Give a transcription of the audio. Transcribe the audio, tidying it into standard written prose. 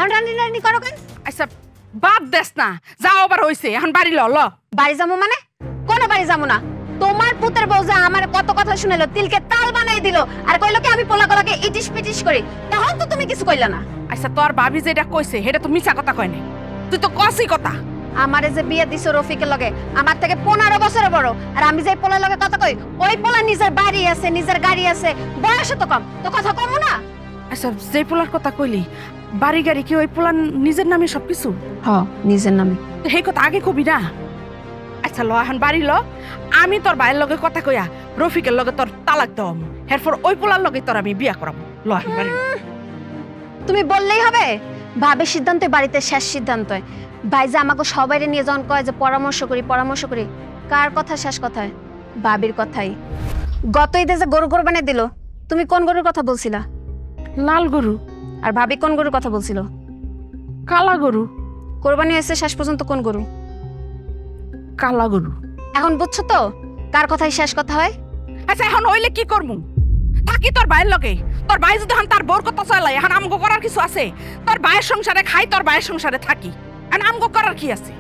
এখন রান্নি করো কেন? আচ্ছা বাদ দেস না, যাও আবার হইছে, এখন বাড়ি ল। বাড়ি যাবো মানে? কোন বাড়ি যাবো না? তোমার পুতের বউ যা আমার কত কথা শুনাইলো, তিলকে তাল বানাই দিল, আর কইলো কি আমি পোলাগুলোকে ইটিস পিটিস করি, তখন তো তুমি কিছু কইলা না। আচ্ছা তোর ভাবি যেটা কইছে সেটা তো মিছা কথা কয় নাই, তুই তো কসই কথা। আমারে যে বিয়ে দিছো রফিকের লগে, আমার থেকে 15 বছরের বড়, আর আমি যে পোলার লগে কথা কই, ওই পোলা নিজের বাড়ি আছে, নিজের গাড়ি আছে, বয়স তো কম, তো কথা কম না। আচ্ছা যে পোলার কথা কইলি, বাড়ি গাড়ি কি ওই পোলার নিজের নামে সবকিছু? হ্যাঁ নিজের নামে। তো সেই কথা আগে কবি না। আচ্ছা ল এখন বাড়ি ল, আমি তোর ভাইয়ের লগে কথা কইয়া রফিকের লগে তোর তালাক দেওয়াম, এরপর ওই পোলার লগে তোর আমি বিয়া করাবো। ল এখন বাড়ি। তুমি বললেই হবে? ভাবের সিদ্ধান্ত বাড়িতে শেষ সিদ্ধান্ত। ভাই যে আমাকে সবাইরে নিয়ে যখন কয় যে পরামর্শ করি, কার কথা শেষ কথায়? ভাবির কথাই। গত ঈদে যে গরু কোরবানি দিল, তুমি কোন গরুর কথা বলছিলা? লাল গরু। আর ভাবি কোন গরুর কথা বলছিল? কালা গরু। কোরবানি হয়েছে শেষ পর্যন্ত কোন গরু? কালা গরু। এখন বুঝছো তো কার কথাই শেষ কথা হয়? আচ্ছা এখন হইলে কি করমু? থাকি তোর ভাইয়ের লগে, তোর ভাই যদি এখন তার বোর কথা চালাই, এখন আমগো করার কিছু আছে? তোর ভাইয়ের সংসারে খাই, তোর ভাইয়ের সংসারে থাকি, এখন আমগো করার কি আছে?